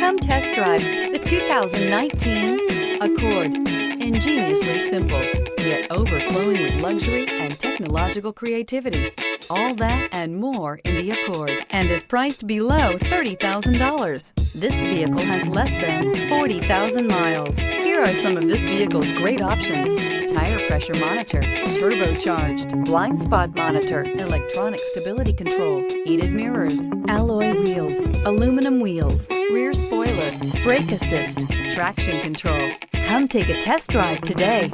Come test drive the 2019 Accord. Ingeniously simple, yet overflowing with luxury and technological creativity. All that and more in the Accord, and is priced below $30,000. This vehicle has less than 40,000 miles. Here are some of this vehicle's great options: tire pressure monitor, turbocharged, blind spot monitor, electronic stability control, heated mirrors, alloy wheels, aluminum wheels, rear spoiler, brake assist, traction control. Come take a test drive today.